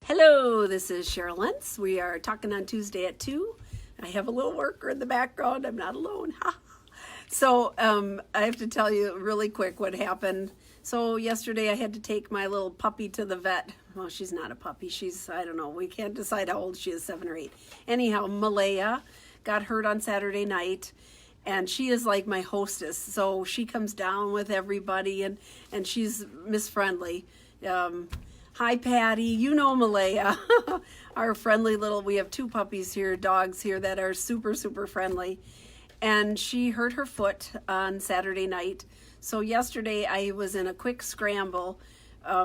Hello, this is Cheryl Lentz. We are talking on Tuesday at 2. I have a little worker in the background. I'm not alone. So I have to tell you really quick what happened. So yesterday I had to take my little puppy to the vet. Well, she's not a puppy. She's, I don't know, we can't decide how old she is, 7 or 8. Anyhow, Malaya got hurt on Saturday night. And she is like my hostess. So she comes down with everybody and she's Miss Friendly. Hi, Patty. You know Malaya, our friendly little, we have 2 puppies here, dogs here that are super, super friendly. And she hurt her foot on Saturday night. So yesterday I was in a quick scramble.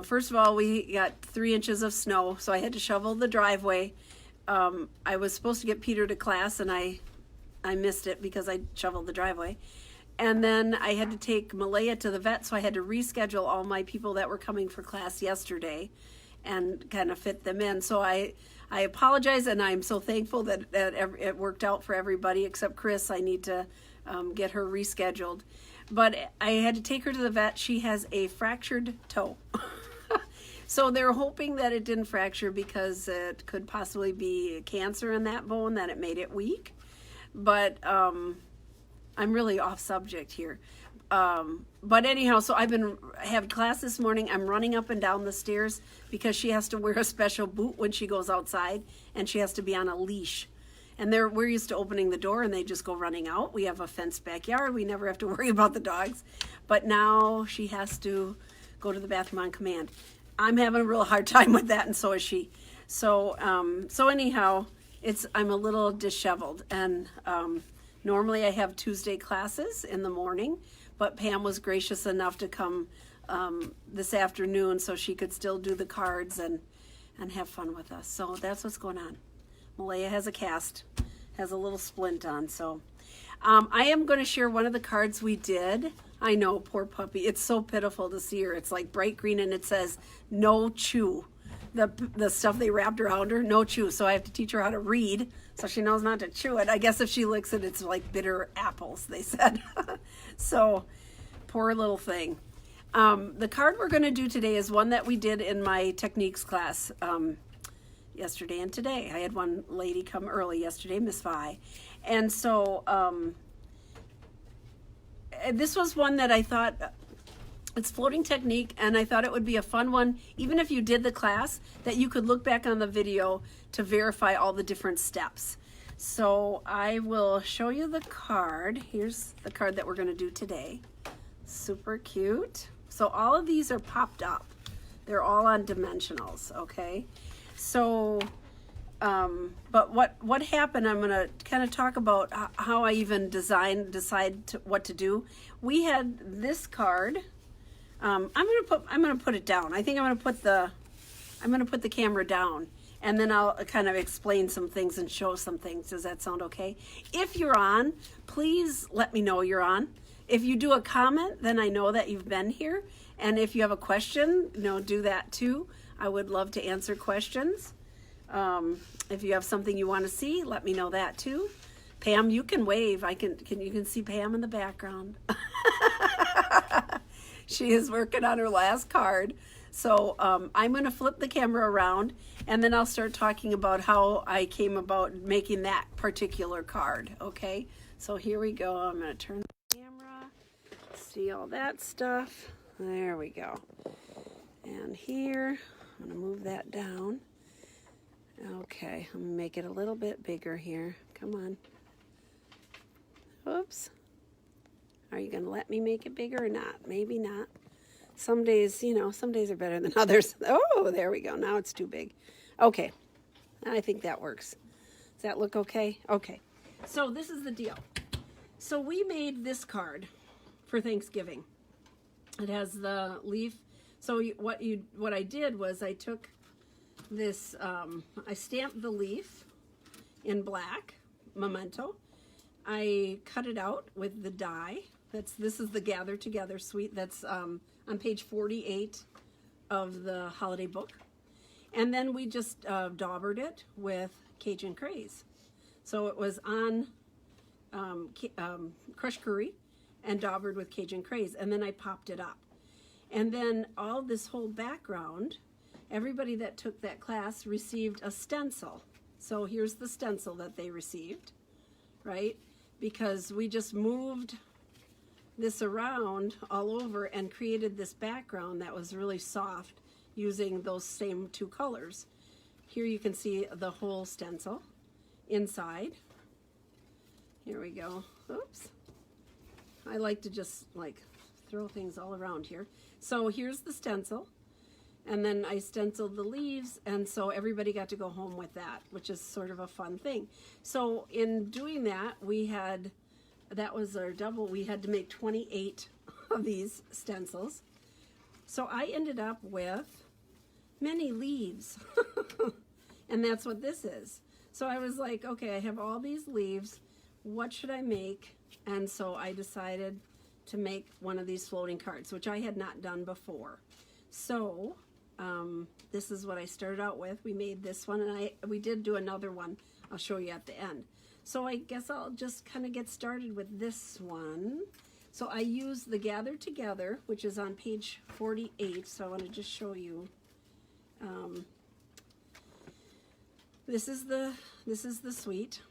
First of all, we got 3 inches of snow, so I had to shovel the driveway. I was supposed to get Peter to class, and I missed it because I shoveled the driveway. And then I had to take Malaya to the vet, so I had to reschedule all my people that were coming for class yesterday and kind of fit them in. So I apologize, and I'm so thankful that it worked out for everybody except Chris. I need to get her rescheduled. But I had to take her to the vet. She has a fractured toe. So they're hoping that it didn't fracture because it could possibly be cancer in that bone, that it made it weak. But I'm really off subject here. But anyhow, so have class this morning. I'm running up and down the stairs because she has to wear a special boot when she goes outside, and she has to be on a leash. And we're used to opening the door and they just go running out. We have a fenced backyard. We never have to worry about the dogs. But now she has to go to the bathroom on command. I'm having a real hard time with that, and so is she. So anyhow, I'm a little disheveled, and normally I have Tuesday classes in the morning, but Pam was gracious enough to come this afternoon so she could still do the cards and have fun with us. So that's what's going on. Malaya has a cast, has a little splint on. So I am going to share one of the cards we did. I know, poor puppy. It's so pitiful to see her. It's like bright green, and it says, no chew. The stuff they wrapped around her, no chew. So I have to teach her how to read so she knows not to chew it. I guess if she licks it, it's like bitter apples, they said. So poor little thing. The card we're going to do today is one that we did in my techniques class yesterday and today. I had one lady come early yesterday, Miss Vi. And so this was one that I thought, it's floating technique, and I thought it would be a fun one, even if you did the class, that you could look back on the video to verify all the different steps. So I will show you the card. Here's the card that we're going to do today. Super cute. So all of these are popped up. They're all on dimensionals, okay? So, but what happened, I'm going to kind of talk about how I even decide what to do. We had this card. I'm gonna put it down. I think I'm gonna put the camera down, and then I'll kind of explain some things and show some things. Does that sound okay? If you're on, please let me know you're on. If you do a comment, then I know that you've been here. And if you have a question, do that too. I would love to answer questions. If you have something you want to see, let me know that too. Pam, you can wave. You can see Pam in the background. She is working on her last card. So I'm going to flip the camera around, and then I'll start talking about how I came about making that particular card, okay? So here we go. I'm going to turn the camera, see all that stuff. There we go. And here, I'm going to move that down. Okay, I'm going to make it a little bit bigger here. Come on. Oops. Are you going to let me make it bigger or not? Maybe not. Some days, some days are better than others. Oh, there we go. Now it's too big. Okay. I think that works. Does that look okay? Okay. So this is the deal. So we made this card for Thanksgiving. It has the leaf. So what I did was I took this, I stamped the leaf in black, memento. I cut it out with the die. This is the Gather Together suite. That's on page 48 of the holiday book. And then we just daubered it with Cajun Craze. So it was on crushed curry and daubered with Cajun Craze. And then I popped it up. And then all this whole background everybody that took that class received a stencil. So here's the stencil that they received, right? Because we just moved this around all over and created this background that was really soft using those same two colors. Here you can see the whole stencil inside. Here we go. Oops. I like to just like throw things all around here. So here's the stencil, and then I stenciled the leaves, and so everybody got to go home with that, which is sort of a fun thing. So in doing that, we had, that was our double, we had to make 28 of these stencils. So I ended up with many leaves, and that's what this is. So I was like, okay, I have all these leaves, what should I make? And so I decided to make one of these floating cards, which I had not done before. So this is what I started out with. We made this one, and we did do another one. I'll show you at the end. So I guess I'll just kind of get started with this one. So I used the Gather Together, which is on page 48. So I want to just show you. This is the suite.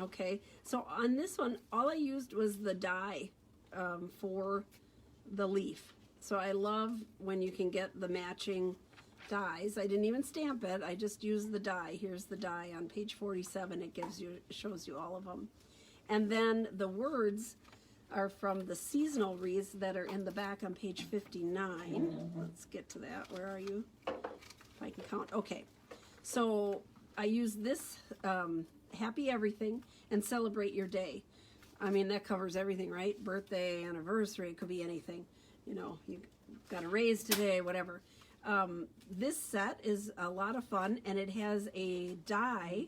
Okay, so on this one, all I used was the die for the leaf. So I love when you can get the matching dies. I didn't even stamp it. I just used the die. Here's the die on page 47. It shows you all of them. And then the words are from the seasonal wreaths that are in the back on page 59. Let's get to that. Where are you? If I can count. Okay, so I use this Happy Everything and Celebrate Your Day. I mean, that covers everything, right? Birthday, anniversary, it could be anything. You know, you got a raise today, whatever. This set is a lot of fun, and it has a die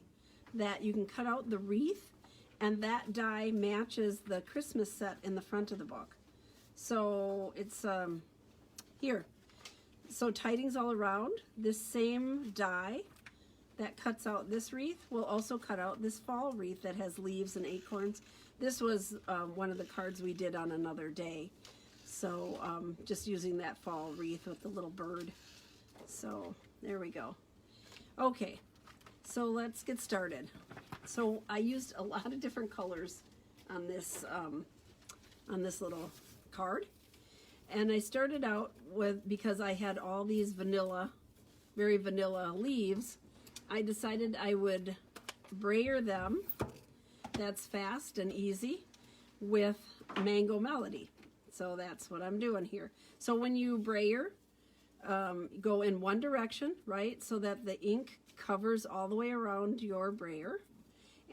that you can cut out the wreath, and that die matches the Christmas set in the front of the book. So it's here. So tidings all around. This same die that cuts out this wreath will also cut out this fall wreath that has leaves and acorns. This was one of the cards we did on another day. So just using that fall wreath with the little bird. So there we go. Okay, so let's get started. So I used a lot of different colors on this little card. And I started out with, because I had all these vanilla, very vanilla leaves, I decided I would brayer them, that's fast and easy, with Mango Melody. So that's what I'm doing here. So when you brayer, go in one direction, right? So that the ink covers all the way around your brayer.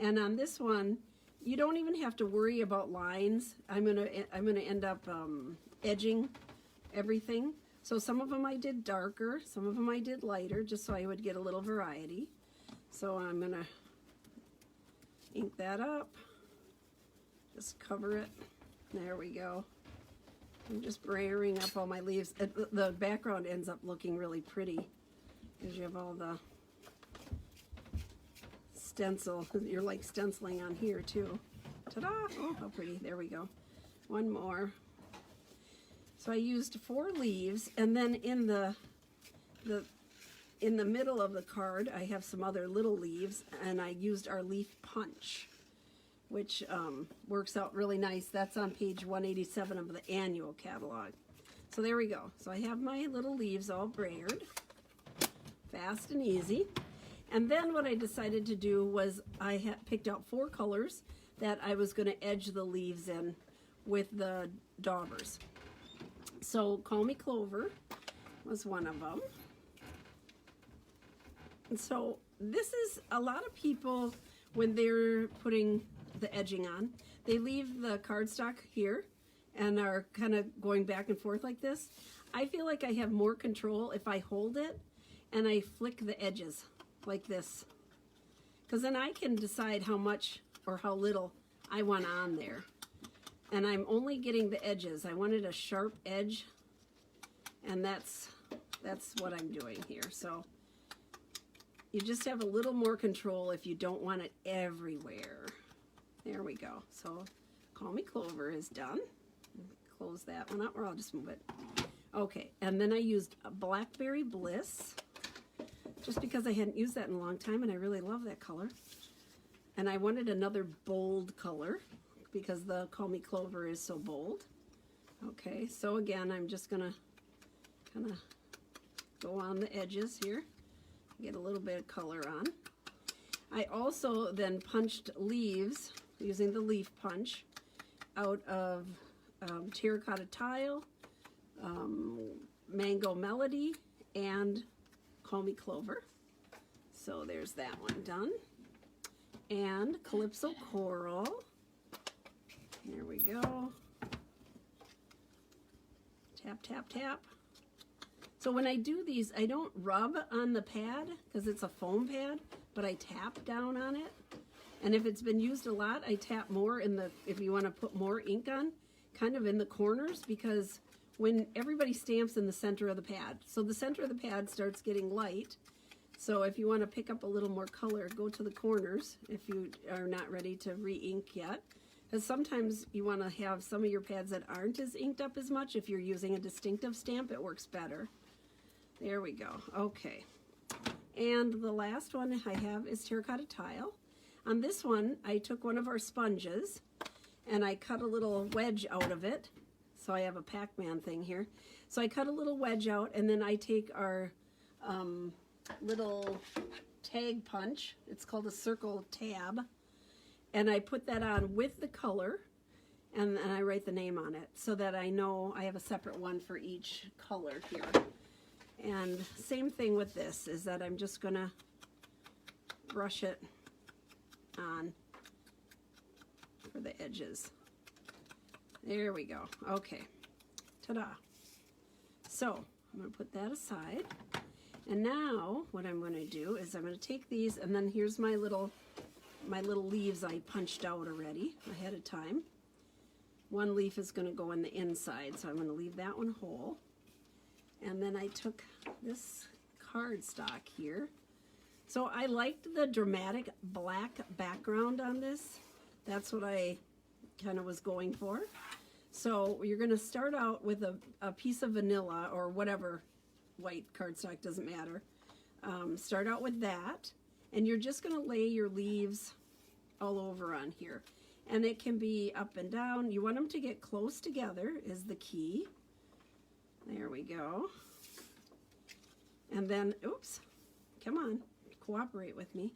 And on this one, you don't even have to worry about lines. I'm gonna end up edging everything. So some of them I did darker, some of them I did lighter, just so I would get a little variety. So I'm gonna ink that up, just cover it. There we go. I'm just brayering up all my leaves. The background ends up looking really pretty because you have all the stencil. You're like stenciling on here too. Ta-da! Oh, how pretty. There we go. One more. So I used 4 leaves, and then in the middle of the card, I have some other little leaves, and I used our leaf punch, which works out really nice. That's on page 187 of the annual catalog. So there we go. So I have my little leaves all brayered, fast and easy. And then what I decided to do was I had picked out 4 colors that I was going to edge the leaves in with the daubers. So Call Me Clover was one of them. And so this is a lot of people, when they're putting the edging on, they leave the cardstock here and are kind of going back and forth like this. I feel like I have more control if I hold it and I flick the edges like this, because then I can decide how much or how little I want on there. And I'm only getting the edges. I wanted a sharp edge, and that's what I'm doing here. So you just have a little more control if you don't want it everywhere. There we go. So Call Me Clover is done. Close that one up, or I'll just move it. Okay, and then I used a Blackberry Bliss. just because I hadn't used that in a long time, and I really love that color. And I wanted another bold color because the Call Me Clover is so bold. Okay, so again, I'm just gonna kind of go on the edges here, get a little bit of color on. I also then punched leaves using the leaf punch out of Terracotta Tile, Mango Melody, and Call Me Clover. So there's that one done. And Calypso Coral. There we go. Tap, tap, tap. So when I do these, I don't rub on the pad because it's a foam pad, but I tap down on it. And if it's been used a lot, I tap more in the, if you want to put more ink on, kind of in the corners, because when everybody stamps in the center of the pad, so the center of the pad starts getting light. So if you want to pick up a little more color, go to the corners if you are not ready to re-ink yet. Because sometimes you want to have some of your pads that aren't as inked up as much. If you're using a distinctive stamp, it works better. There we go. Okay. And the last one I have is Terracotta Tile. On this one, I took one of our sponges and I cut a little wedge out of it. So I have a Pac-Man thing here. So I cut a little wedge out, and then I take our little tag punch. It's called a circle tab. And I put that on with the color, and I write the name on it so that I know I have a separate one for each color here. And same thing with this, is that I'm just gonna brush it on for the edges. There we go. Okay. Ta-da. So I'm gonna put that aside. And now what I'm gonna do is I'm gonna take these, and then here's my little leaves I punched out already ahead of time. One leaf is going to go in the inside, so I'm going to leave that one whole. And then I took this cardstock here. So I liked the dramatic black background on this. That's what I kind of was going for. So you're going to start out with a piece of vanilla or whatever, white cardstock, doesn't matter. Start out with that. And you're just going to lay your leaves all over on here. And it can be up and down. You want them to get close together is the key. There we go. And then, oops, come on, cooperate with me.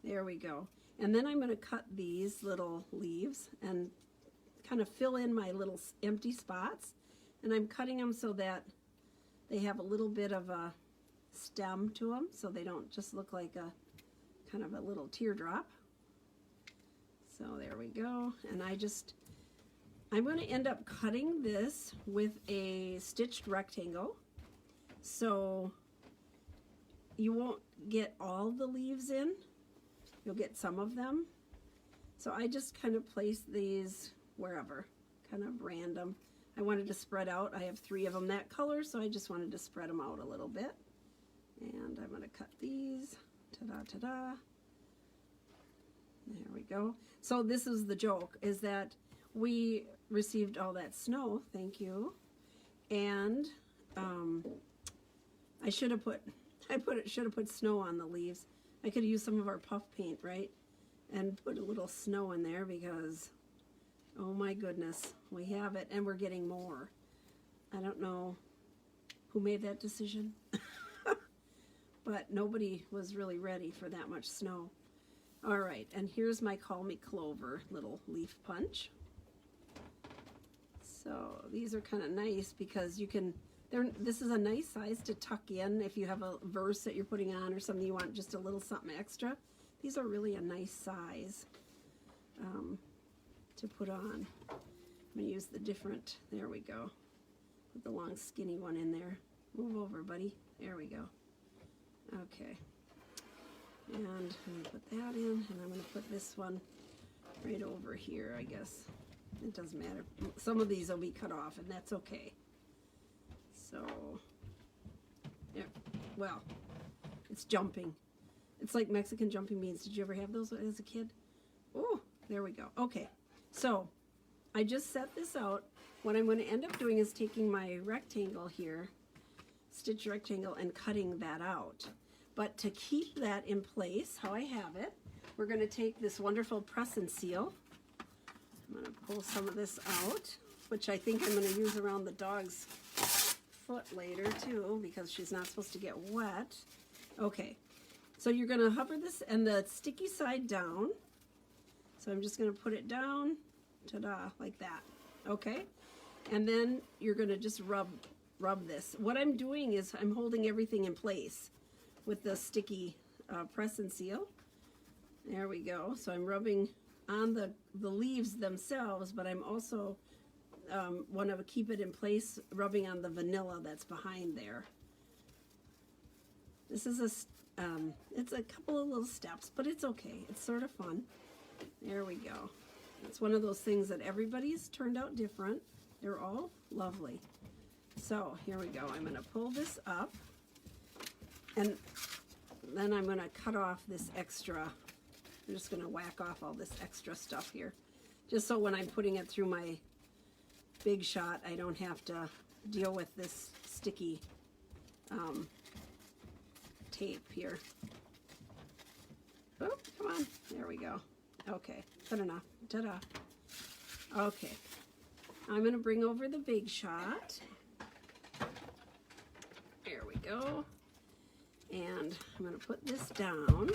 There we go. And then I'm going to cut these little leaves and kind of fill in my little empty spots. And I'm cutting them so that they have a little bit of a stem to them, so they don't just look like a kind of a little teardrop. So there we go. And I'm going to end up cutting this with a stitched rectangle. So you won't get all the leaves in. You'll get some of them. So I just kind of place these wherever, kind of random. I wanted to spread out. I have 3 of them that color, so I just wanted to spread them out a little bit. And I'm going to cut these. Ta-da, ta-da. There we go. So this is the joke, is that we received all that snow, thank you, and I should have put snow on the leaves. I could have used some of our puff paint, right, and put a little snow in there because, oh my goodness, we have it, and we're getting more. I don't know who made that decision. But nobody was really ready for that much snow. All right, and here's my Call Me Clover little leaf punch. So these are kind of nice because you can, this is a nice size to tuck in if you have a verse that you're putting on or something you want just a little something extra. These are really a nice size to put on. I'm gonna use the different, there we go. Put the long skinny one in there. Move over, buddy. There we go. Okay, and I'm going to put that in, and I'm going to put this one right over here, I guess. It doesn't matter. Some of these will be cut off, and that's okay. So, yeah, well, it's jumping. It's like Mexican jumping beans. Did you ever have those as a kid? Oh, there we go. Okay, so I just set this out. What I'm going to end up doing is taking my rectangle here, stitch rectangle, and cutting that out. But to keep that in place, how I have it, we're going to take this wonderful press and seal. I'm going to pull some of this out, which I think I'm going to use around the dog's foot later too, because she's not supposed to get wet. Okay, so you're going to hover this and the sticky side down. So I'm just going to put it down, ta-da, like that. Okay, and then you're going to just rub this. What I'm doing is I'm holding everything in place with the sticky press and seal. There we go. So I'm rubbing on the leaves themselves, but I'm also want to keep it in place, rubbing on the vanilla that's behind there. This is it's a couple of little steps, but it's okay. It's sort of fun. There we go. It's one of those things that everybody's turned out different. They're all lovely. So here we go. I'm going to pull this up, and then I'm going to cut off this extra. I'm just going to whack off all this extra stuff here, just so when I'm putting it through my Big Shot, I don't have to deal with this sticky tape here. Oh, come on. There we go. Okay, good enough. Ta-da. Okay, I'm going to bring over the Big Shot. There we go. And I'm going to put this down.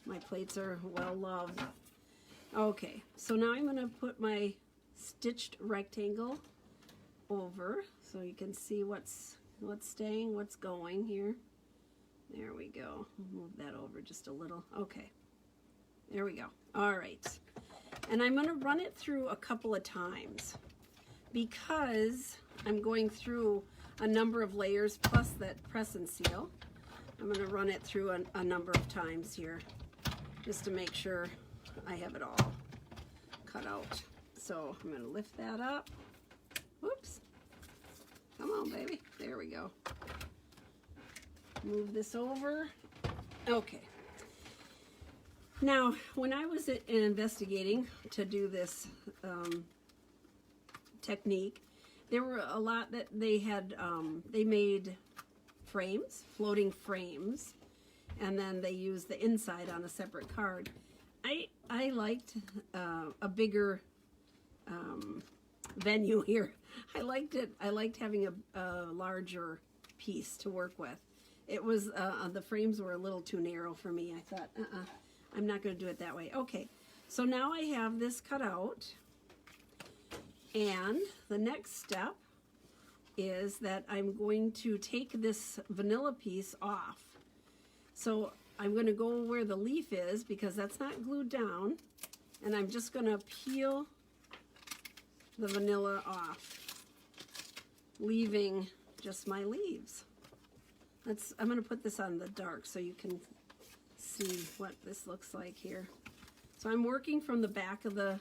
My plates are well loved. Okay, so now I'm going to put my stitched rectangle over so you can see what's staying, what's going here. There we go. Move that over just a little. Okay, there we go. All right, and I'm going to run it through a couple of times because I'm going through a number of layers plus that press and seal. I'm going to run it through a number of times here just to make sure I have it all cut out. So I'm going to lift that up. Whoops. Come on, baby. There we go. Move this over. Okay. Now, when I was investigating to do this technique, there were a lot that they had, they made frames, floating frames, and then they used the inside on a separate card. I liked a bigger venue here. I liked it. I liked having a larger piece to work with. It was, the frames were a little too narrow for me. I thought, I'm not going to do it that way. Okay, so now I have this cut out, and the next step is that I'm going to take this vanilla piece off. So I'm going to go where the leaf is because that's not glued down, and I'm just going to peel the vanilla off, leaving just my leaves. I'm going to put this on the dark so you can see what this looks like here. So I'm working from the back of the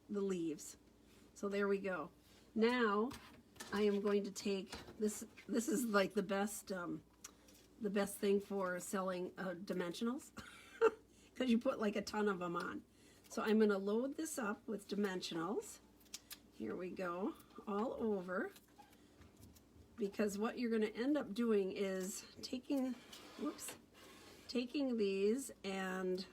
leaves. So there we go. Now I am going to take this. This is like the best thing for selling dimensionals because you put like a ton of them on. So I'm going to load this up with dimensionals. Here we go, all over. Because what you're going to end up doing is taking these and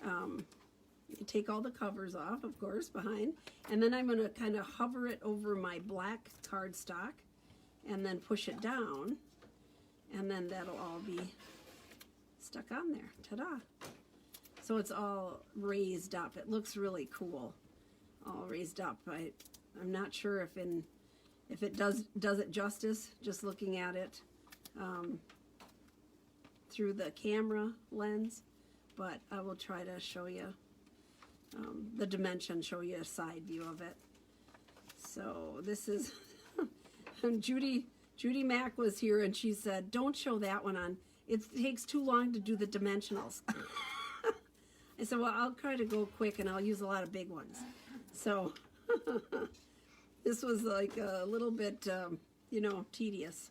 you take all the covers off, of course, behind, and then I'm going to kind of hover it over my black cardstock and then push it down, and then that'll all be stuck on there. Ta-da! So it's all raised up. It looks really cool, all raised up. I'm not sure if it does it justice just looking at it through the camera lens, but I will try to show you the dimension, show you a side view of it. So this is Judy Mack was here and she said, don't show that one on. It takes too long to do the dimensionals. I said, well, I'll try to go quick and I'll use a lot of big ones. So this was like a little bit, tedious.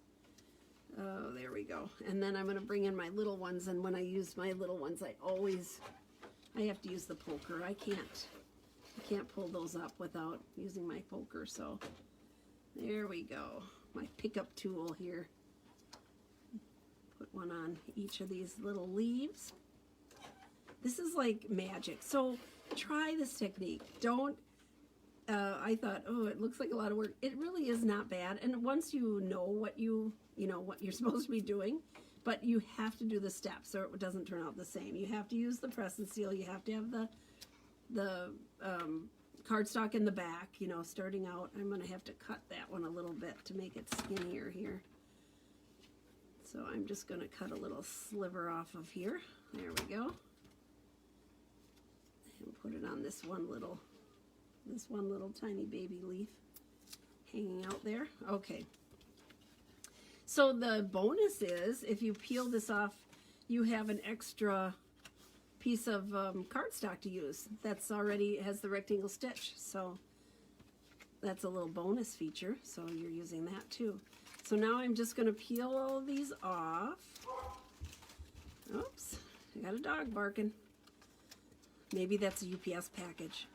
Oh, there we go. And then I'm going to bring in my little ones, and when I use my little ones, I have to use the poker. I can't pull those up without using my poker. So there we go. My pickup tool here. Put one on each of these little leaves. This is like magic. So try this technique. Don't, I thought, oh, it looks like a lot of work. It really is not bad. And once you know what what you're supposed to be doing, but you have to do the steps or it doesn't turn out the same. You have to use the press and seal. You have to have the cardstock in the back, starting out. I'm going to have to cut that one a little bit to make it skinnier here. So I'm just going to cut a little sliver off of here. There we go. And put it on this one little tiny baby leaf hanging out there. Okay. So the bonus is if you peel this off, you have an extra piece of cardstock to use that's already has the rectangle stitch. So that's a little bonus feature. So you're using that too. So now I'm just going to peel all of these off. Oops, I got a dog barking. Maybe that's a UPS package.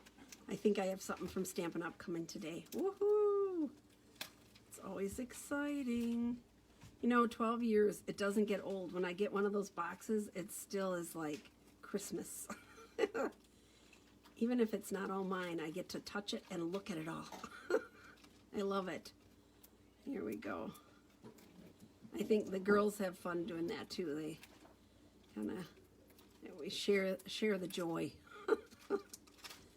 I think I have something from Stampin' Up coming today. Woohoo! It's always exciting. 12 years, it doesn't get old. When I get one of those boxes, it still is like Christmas. Even if it's not all mine, I get to touch it and look at it all. I love it. Here we go. I think the girls have fun doing that too. They we share the joy.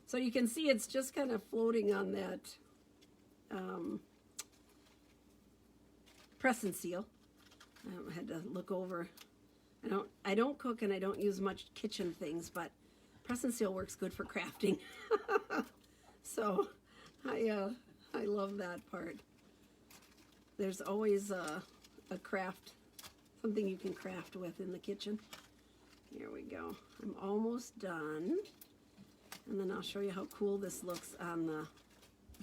So you can see it's just kind of floating on that press and seal. I had to look over. I don't cook and I don't use much kitchen things, but press and seal works good for crafting. So I love that part. There's always a craft, something you can craft with in the kitchen. Here we go. I'm almost done. And then I'll show you how cool this looks on the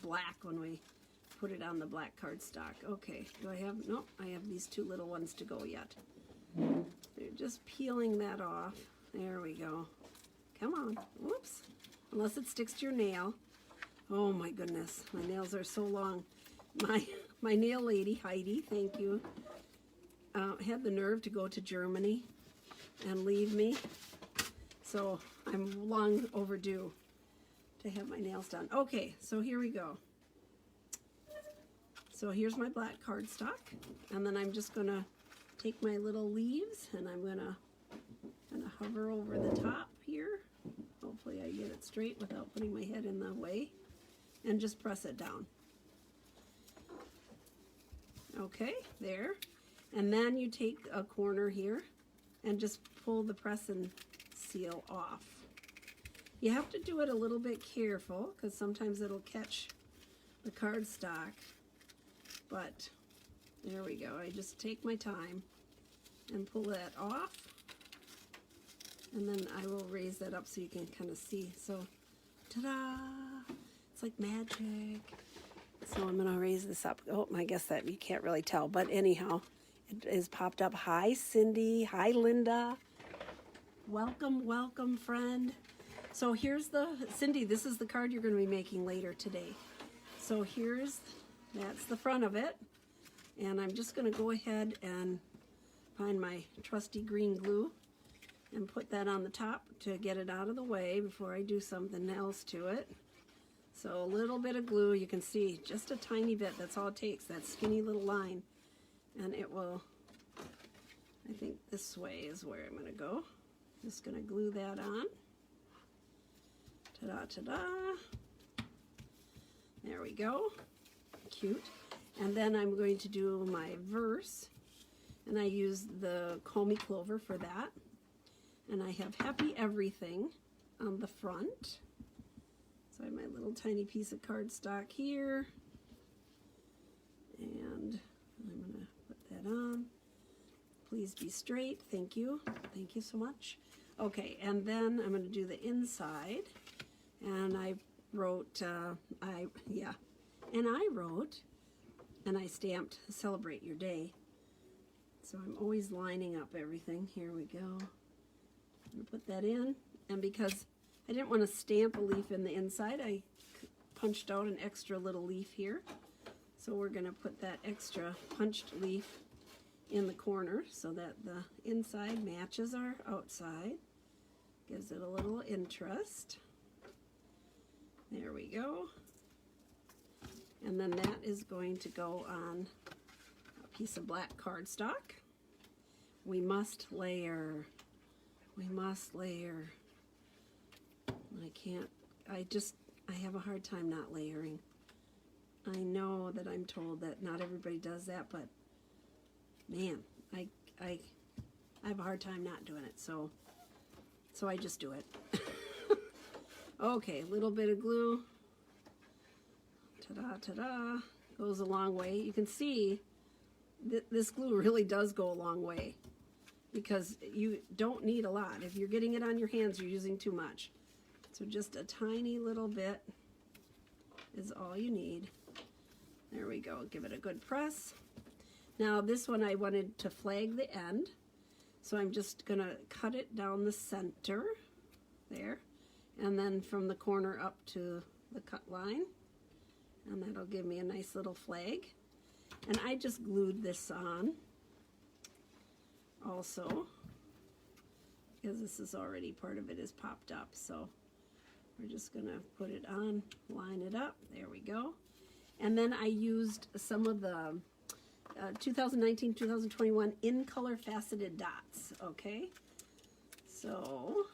black when we put it on the black cardstock. Okay, do I have, nope, I have these two little ones to go yet. They're just peeling that off. There we go. Come on, whoops. Unless it sticks to your nail. Oh my goodness, my nails are so long. My nail lady, Heidi, thank you, had the nerve to go to Germany and leave me. So I'm long overdue to have my nails done. Okay, so here we go. So here's my black cardstock, and then I'm just gonna take my little leaves and I'm gonna kind of hover over the top here. Hopefully I get it straight without putting my head in the way, and just press it down. Okay, there. And then you take a corner here and just pull the press and seal off. You have to do it a little bit careful because sometimes it'll catch the cardstock, but there we go. I just take my time and pull that off, and then I will raise that up so you can kind of see. So ta-da! It's like magic. So I'm going to raise this up. Oh, I guess that you can't really tell, but anyhow, it is popped up. Hi, Cindy. Hi, Linda. Welcome, welcome, friend. So here's Cindy, this is the card you're going to be making later today. So that's the front of it. And I'm just going to go ahead and find my trusty green glue and put that on the top to get it out of the way before I do something else to it. So a little bit of glue, you can see just a tiny bit, that's all it takes, that skinny little line. And it will, I think this way is where I'm going to go. Just going to glue that on. Ta-da, ta-da. There we go. Cute. And then I'm going to do my verse. And I use the Call Me Clover for that. And I have Happy Everything on the front. So I have my little tiny piece of cardstock here. And I'm going to put that on. Please be straight. Thank you. Thank you so much. Okay, and then I'm going to do the inside. And I wrote, and I stamped Celebrate Your Day. So I'm always lining up everything. Here we go. I'm going to put that in. And because I didn't want to stamp a leaf in the inside, I punched out an extra little leaf here. So we're going to put that extra punched leaf in the corner so that the inside matches our outside. Gives it a little interest. There we go. And then that is going to go on a piece of black cardstock. We must layer. We must layer. I have a hard time not layering. I know that I'm told that not everybody does that, but man, I have a hard time not doing it, so I just do it. Okay, a little bit of glue. Ta-da, ta-da. Goes a long way. You can see this glue really does go a long way because you don't need a lot. If you're getting it on your hands, you're using too much. So just a tiny little bit is all you need. There we go. Give it a good press. Now this one I wanted to flag the end, so I'm just going to cut it down the center there, and then from the corner up to the cut line, and that'll give me a nice little flag. And I just glued this on also because this is already, part of it is popped up, so we're just going to put it on, line it up. There we go. And then I used some of the 2019-2021 in color faceted dots. Okay, so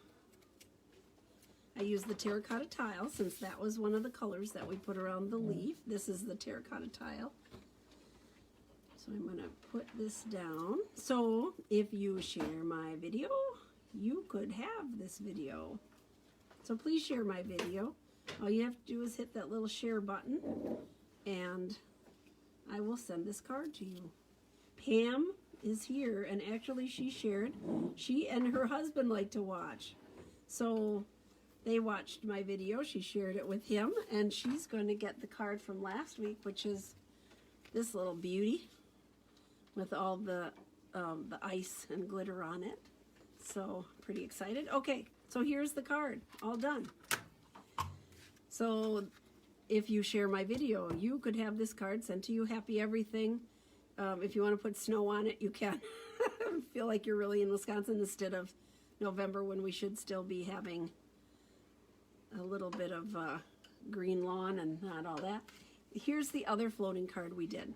I used the terracotta tile since that was one of the colors that we put around the leaf. This is the terracotta tile. So I'm going to put this down. So if you share my video, you could have this video. So please share my video. All you have to do is hit that little share button, and I will send this card to you. Pam is here, and actually she shared. She and her husband like to watch. So they watched my video. She shared it with him, and she's going to get the card from last week, which is this little beauty with all the ice and glitter on it. So pretty excited. Okay, so here's the card, all done. So if you share my video, you could have this card sent to you. Happy everything. If you want to put snow on it, you can. Feel like you're really in Wisconsin instead of November when we should still be having a little bit of green lawn and not all that. Here's the other floating card we did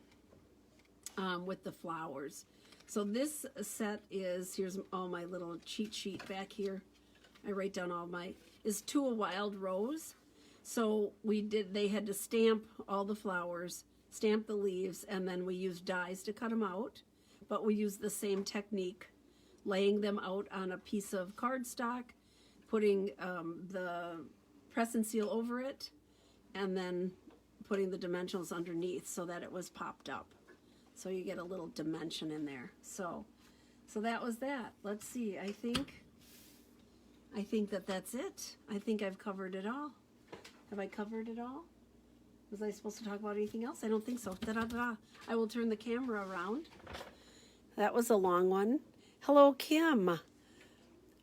with the flowers. So this set is, here's all my little cheat sheet back here. I write down all my, is To a Wild Rose. So they had to stamp all the flowers, stamp the leaves, and then we used dies to cut them out. But we used the same technique, laying them out on a piece of cardstock, putting the press and seal over it, and then putting the dimensionals underneath so that it was popped up. So you get a little dimension in there. So that was that. Let's see, I think that's it. I think I've covered it all. Have I covered it all? Was I supposed to talk about anything else? I don't think so. Da-da-da. I will turn the camera around. That was a long one. Hello, Kim.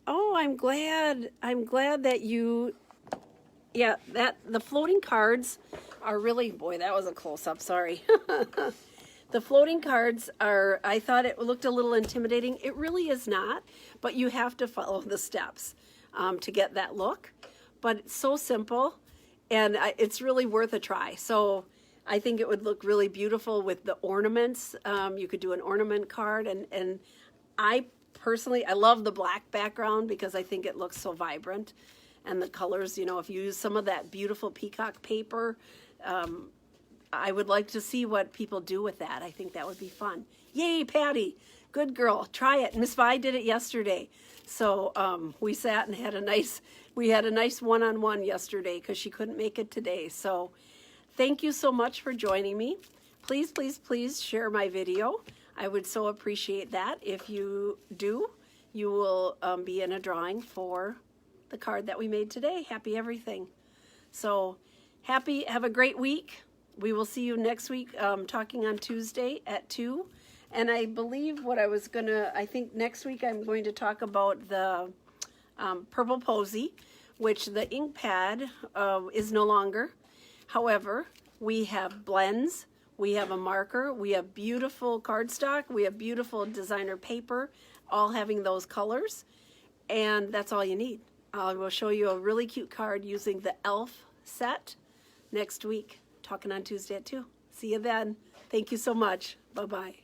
Oh, I'm glad that you, yeah, the floating cards are really, boy, that was a close-up, sorry. The floating cards are, I thought it looked a little intimidating. It really is not, but you have to follow the steps to get that look. But it's so simple, and it's really worth a try. So I think it would look really beautiful with the ornaments. You could do an ornament card, and I personally, I love the black background because I think it looks so vibrant. And the colors, you know, if you use some of that beautiful peacock paper, I would like to see what people do with that. I think that would be fun. Yay, Patty. Good girl. Try it. Miss Vi did it yesterday. So we sat and had a nice one-on-one yesterday because she couldn't make it today. So thank you so much for joining me. Please, please, please share my video. I would so appreciate that. If you do, you will be in a drawing for the card that we made today. Happy everything. So have a great week. We will see you next week, talking on Tuesday at 2. And I believe I think next week I'm going to talk about the Purple Posy, which the ink pad is no longer. However, we have blends, We have a marker. We have beautiful cardstock. We have beautiful designer paper, all having those colors. And that's all you need. I will show you a really cute card using the elf set next week. Talking on Tuesday at 2. See you then. Thank you so much. Bye-bye.